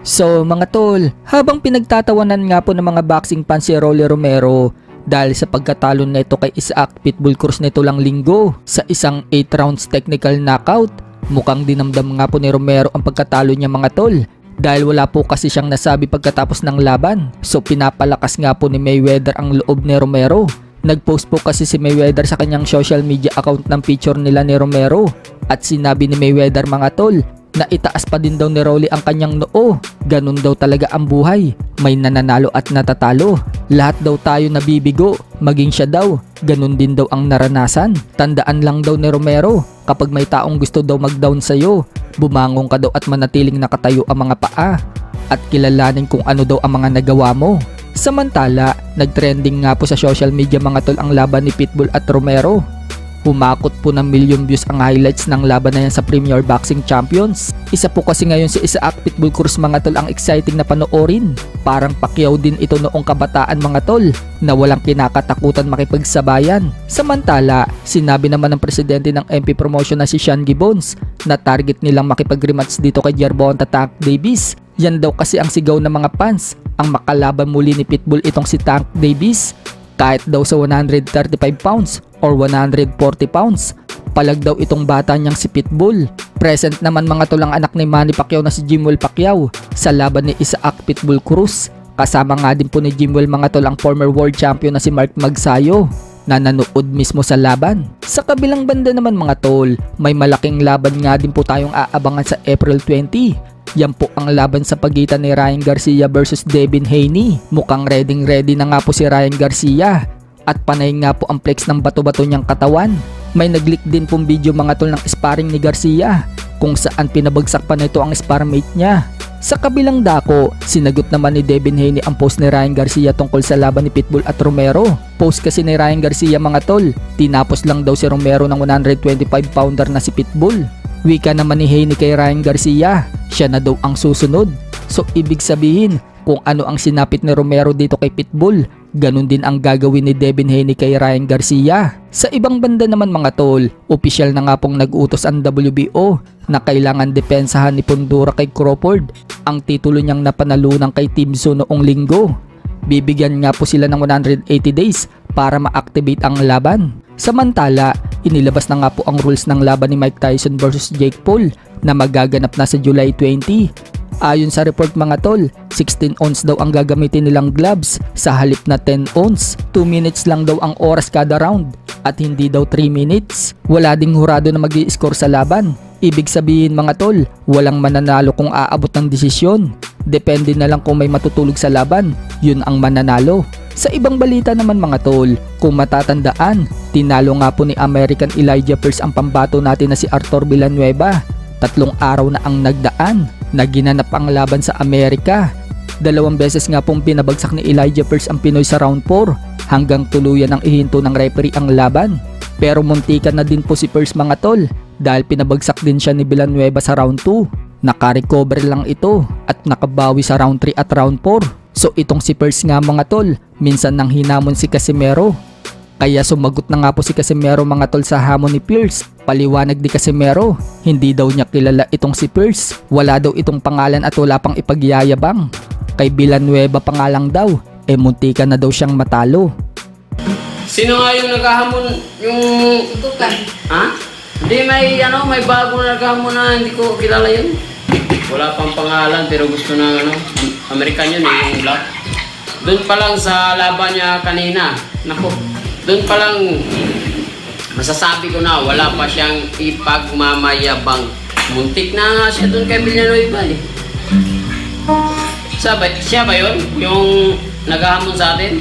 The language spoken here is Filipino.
So mga tol, habang pinagtatawanan nga po ng mga boxing fans si Rolly Romero dahil sa pagkatalo nito kay Isaac Pitbull Cruz nito lang linggo sa isang 8 rounds technical knockout, mukhang dinamdam nga po ni Romero ang pagkatalo niya mga tol dahil wala po kasi siyang nasabi pagkatapos ng laban. So pinapalakas nga po ni Mayweather ang loob ni Romero. Nagpost po kasi si Mayweather sa kanyang social media account ng picture nila ni Romero at sinabi ni Mayweather mga tol na itaas pa din daw ni Rolly ang kanyang noo. Ganun daw talaga ang buhay. May nananalo at natatalo. Lahat daw tayo nabibigo. Maging siya daw. Ganun din daw ang naranasan. Tandaan lang daw ni Romero, kapag may taong gusto daw mag-down sa'yo, bumangon ka daw at manatiling nakatayo ang mga paa. At kilalanin kung ano daw ang mga nagawa mo. Samantala, nagtrending nga po sa social media mga tol ang laban ni Pitbull at Romero. Humakot po ng million views ang highlights ng laban na yan sa Premier Boxing Champions. Isa po kasi ngayon si Isaac Pitbull Cruz mga tol ang exciting na panoorin. Parang Pacquiao din ito noong kabataan mga tol na walang kinakatakutan makipagsabayan. Samantala, sinabi naman ng presidente ng MP Promotion na si Sean Gibbons na target nilang makipag-rematch dito kay Gervonta Tank Davis. Yan daw kasi ang sigaw ng mga fans, ang makalaban muli ni Pitbull itong si Tank Davis. Kahit daw sa 135 pounds or 140 pounds, palag daw itong bata niyang si Pitbull. Present naman mga tulang anak ni Manny Pacquiao na si Jimwell Pacquiao sa laban ni Isaac Pitbull Cruz. Kasama nga din po ni Jimwell mga tulang former world champion na si Mark Magsayo na nanood mismo sa laban. Sa kabilang banda naman mga tol, may malaking laban nga din po tayong aabangan sa April 20. Yan po ang laban sa pagitan ni Ryan Garcia versus Devin Haney. Mukhang ready na nga po si Ryan Garcia at panay nga po ang flex ng bato-bato niyang katawan. May nag-leak din pong video mga tol ng sparring ni Garcia kung saan pinabagsak pa nito ang sparmate niya. Sa kabilang dako, sinagot naman ni Devin Haney ang post ni Ryan Garcia tungkol sa laban ni Pitbull at Romero. Post kasi ni Ryan Garcia mga tol, tinapos lang daw si Romero ng 125 pounder na si Pitbull. Wika naman ni Haney kay Ryan Garcia, siya na daw ang susunod. So ibig sabihin, kung ano ang sinapit ni Romero dito kay Pitbull, ganun din ang gagawin ni Devin Haney kay Ryan Garcia. Sa ibang banda naman mga tol, opisyal na nga pong nag-utos ang WBO na kailangan depensahan ni Pundura kay Crawford ang titulo niyang napanalunan kay Tim Tszyu noong linggo. Bibigyan nga po sila ng 180 days para ma-activate ang laban. Samantala, inilabas na nga po ang rules ng laban ni Mike Tyson versus Jake Paul na magaganap na sa July 20. Ayon sa report mga tol, 16 ounce daw ang gagamitin nilang gloves sa halip na 10 ounce. 2 minutes lang daw ang oras kada round at hindi daw 3 minutes. Wala ding hurado na mag-i-score sa laban. Ibig sabihin mga tol, walang mananalo kung aabot ng desisyon. Depende na lang kung may matutulog sa laban, yun ang mananalo. Sa ibang balita naman mga tol, kung matatandaan, tinalo nga po ni American Elijah Pearce ang pambato natin na si Arthur Villanueva. 3 araw na ang nagdaan na ginanap ang laban sa Amerika. 2 beses nga pong pinabagsak ni Elijah Pearce ang Pinoy sa round 4 hanggang tuluyan ang ihinto ng referee ang laban. Pero muntikan na din po si Pearce mga tol dahil pinabagsak din siya ni Villanueva sa round 2. Nakarecover lang ito at nakabawi sa round 3 at round 4. So itong si Pearce nga mga tol, minsan nang hinamon si Casimero. Kaya sumagot na nga po si Casimero mga tol sa hamon ni Pearce. Paliwanag ni Casimero, hindi daw niya kilala itong si Pearce. Wala daw itong pangalan at wala pang ipagyayabang. Kay Villanueva pa nga lang daw, muntika na daw siyang matalo. Sino nga yung naghahamon yung... Tutukan. Ha? Hindi may bago na naghahamon na hindi ko kilala yun. Wala pang pangalan pero gusto na American yun yung black. Doon pa lang sa laban niya kanina, nako, doon pa lang masasabi ko na wala pa siyang ipagmamayabang. Muntik na nga siya doon kay Villanueva eh. Siya ba yun? Yung naghahamon sa atin?